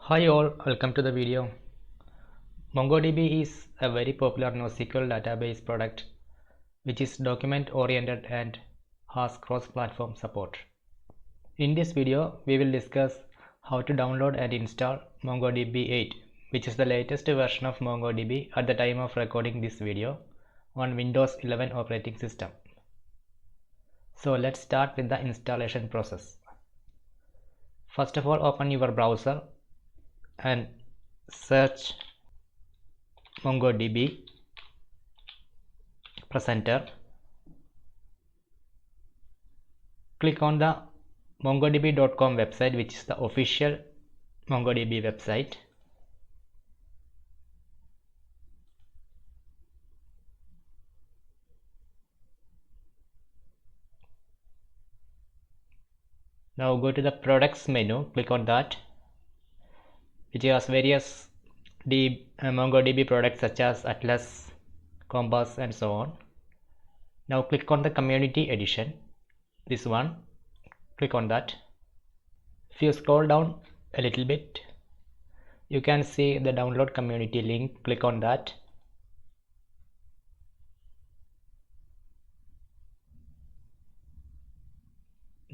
Hi all, welcome to the video. MongoDB is a very popular NoSQL database product which is document oriented and has cross-platform support. In this video, we will discuss how to download and install MongoDB 8, which is the latest version of MongoDB at the time of recording this video on Windows 11 operating system. So let's start with the installation process. First of all, open your browser and search MongoDB, press enter. Click on the mongodb.com website, which is the official MongoDB website. Now go to the products menu, click on that, which has various MongoDB products such as Atlas, Compass and so on. Now click on the community edition, this one, click on that. If you scroll down a little bit, you can see the download community link, click on that.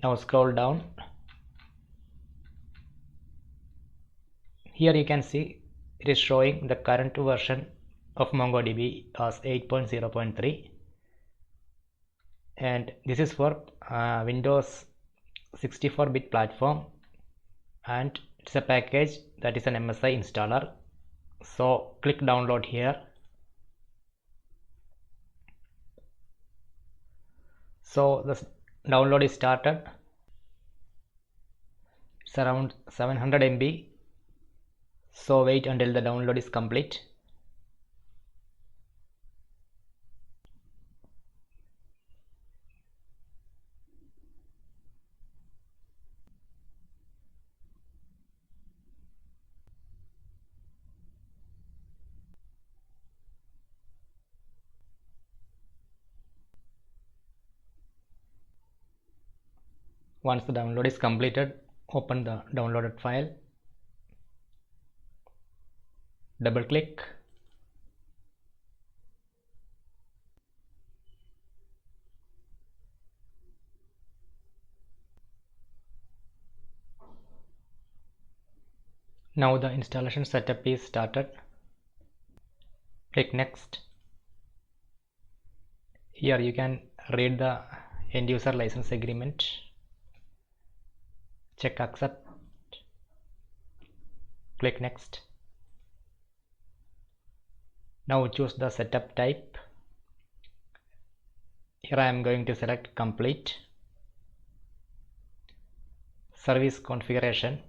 Now scroll down. Here you can see it is showing the current version of MongoDB as 8.0.3, and this is for Windows 64-bit platform, and it's a package that is an MSI installer. So click download here. So the download is started. It's around 700 MB. So wait until the download is complete. Once the download is completed, open the downloaded file, double click, now the installation setup is started. Click next. Here you can read the end user license agreement, check accept, click next. Now choose the setup type. Here I am going to select complete. Service configuration.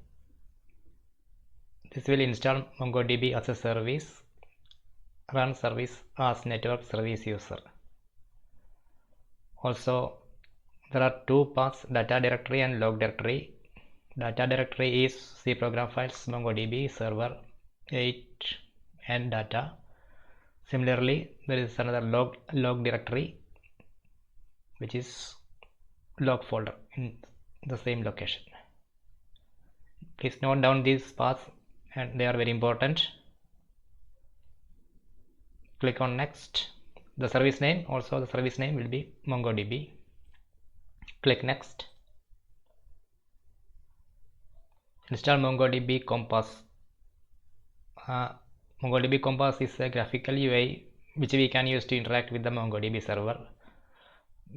This will install MongoDB as a service, run service as network service user. Also, there are two paths, data directory and log directory. Data directory is C program files, MongoDB, server 8 and data. Similarly, there is another log directory, which is log folder in the same location. Please note down these paths, and they are very important. Click on next. The service name, also the service name will be MongoDB. Click next. Install MongoDB Compass. MongoDB Compass is a graphical UI which we can use to interact with the MongoDB server.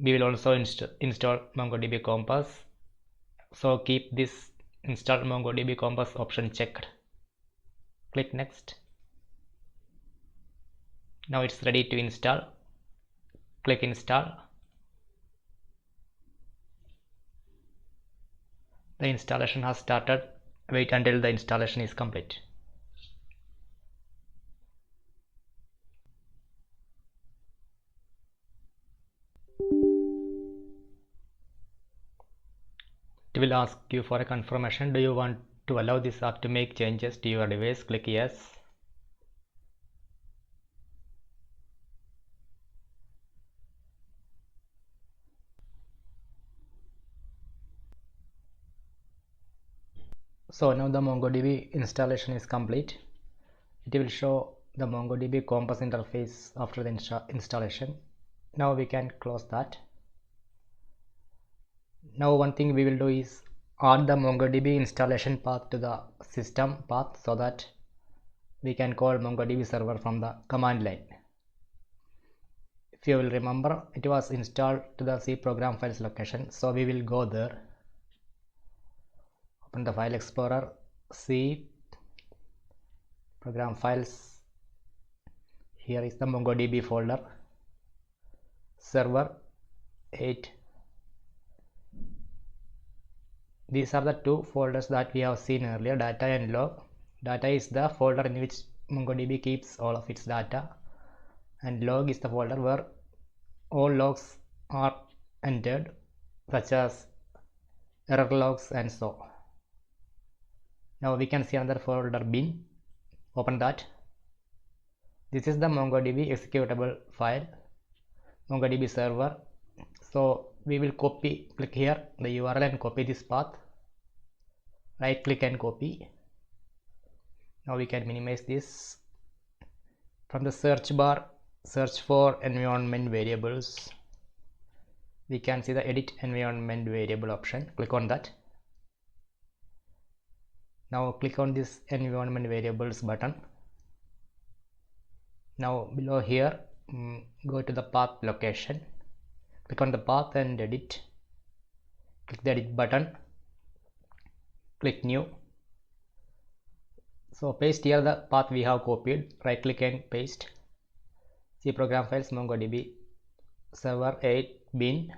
We will also install MongoDB Compass, so keep this install MongoDB Compass option checked. Click next. Now it's ready to install. Click install. The installation has started. Wait until the installation is complete. It will ask you for a confirmation. Do you want to allow this app to make changes to your device? Click yes. So now the MongoDB installation is complete. It will show the MongoDB Compass interface after the installation. Now we can close that. Now one thing we will do is add the MongoDB installation path to the system path so that we can call MongoDB server from the command line. If you will remember, it was installed to the C program files location, so we will go there. Open the file explorer, C program files. Here is the MongoDB folder, server 8. These are the two folders that we have seen earlier, data and log. Data is the folder in which MongoDB keeps all of its data, and log is the folder where all logs are entered, such as error logs and so. Now we can see another folder, bin. Open that. This is the MongoDB executable file, MongoDB server. So we will click here the URL and copy this path. Right click and copy. Now we can minimize this. From the search bar, search for environment variables. We can see the edit environment variable option. Click on that. Now click on this environment variables button. Now below here, go to the path location. Click on the path and edit. Click the edit button. Click new. So paste here the path we have copied. Right click and paste. C program files, MongoDB server 8 bin.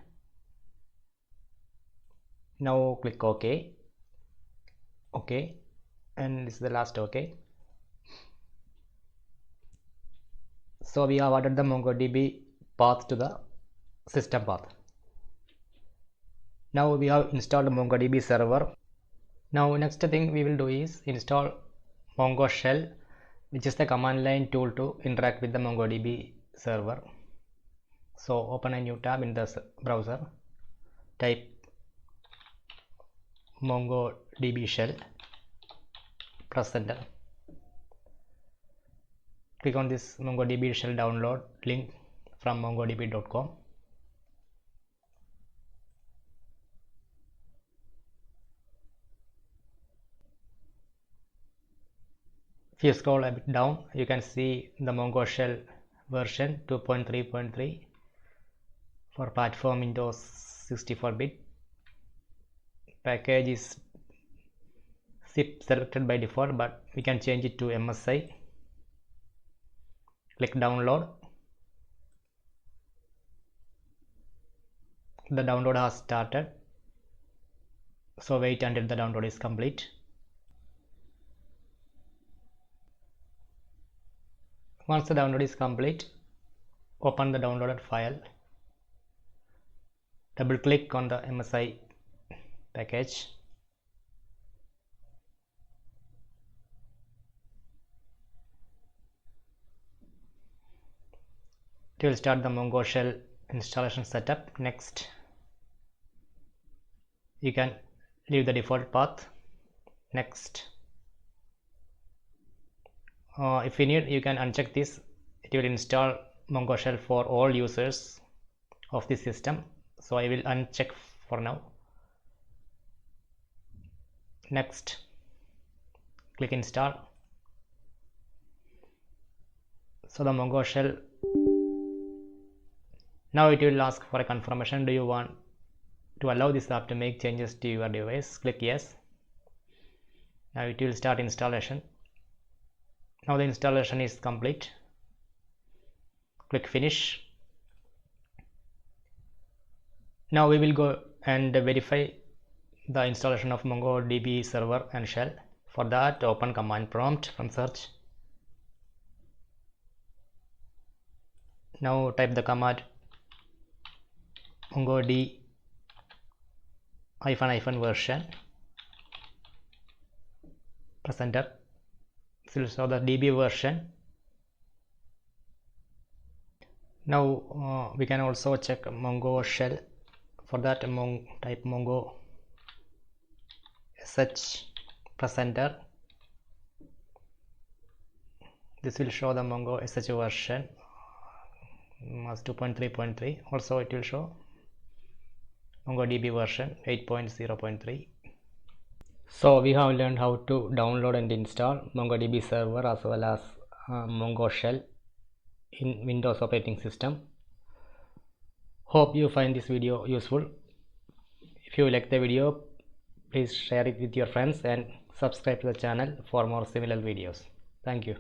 Now click OK. OK, and this is the last OK. So we have added the MongoDB path to the system path. Now we have installed MongoDB server. Now next thing we will do is install Mongo shell, which is the command line tool to interact with the MongoDB server. So open a new tab in the browser, type MongoDB shell, press enter. Click on this MongoDB shell download link from mongodb.com. If you scroll a bit down, you can see the Mongo shell version 2.3.3 for platform Windows 64-bit. Package is zip selected by default, but we can change it to MSI. Click download. The download has started, so wait until the download is complete. Once the download is complete, open the downloaded file. Double click on the MSI package. It will start the Mongo shell installation setup. Next, you can leave the default path. Next, if you need, you can uncheck this. It will install Mongo shell for all users of this system, so I will uncheck for now. Next, click install. So the Mongo shell, now it will ask for a confirmation. Do you want to allow this app to make changes to your device? Click yes. Now it will start installation. Now the installation is complete. Click finish. Now we will go and verify the installation of MongoDB server and shell. For that, open command prompt from search. Now type the command MongoD -- version. Press enter. This will show the DB version. Now we can also check Mongo shell. For that, type Mongo sh press enter. This will show the Mongo SH version was 2.3.3. also it will show MongoDB version 8.0.3. So we have learned how to download and install MongoDB server as well as Mongo shell in Windows operating system. Hope you find this video useful. If you like the video, please share it with your friends and subscribe to the channel for more similar videos. Thank you.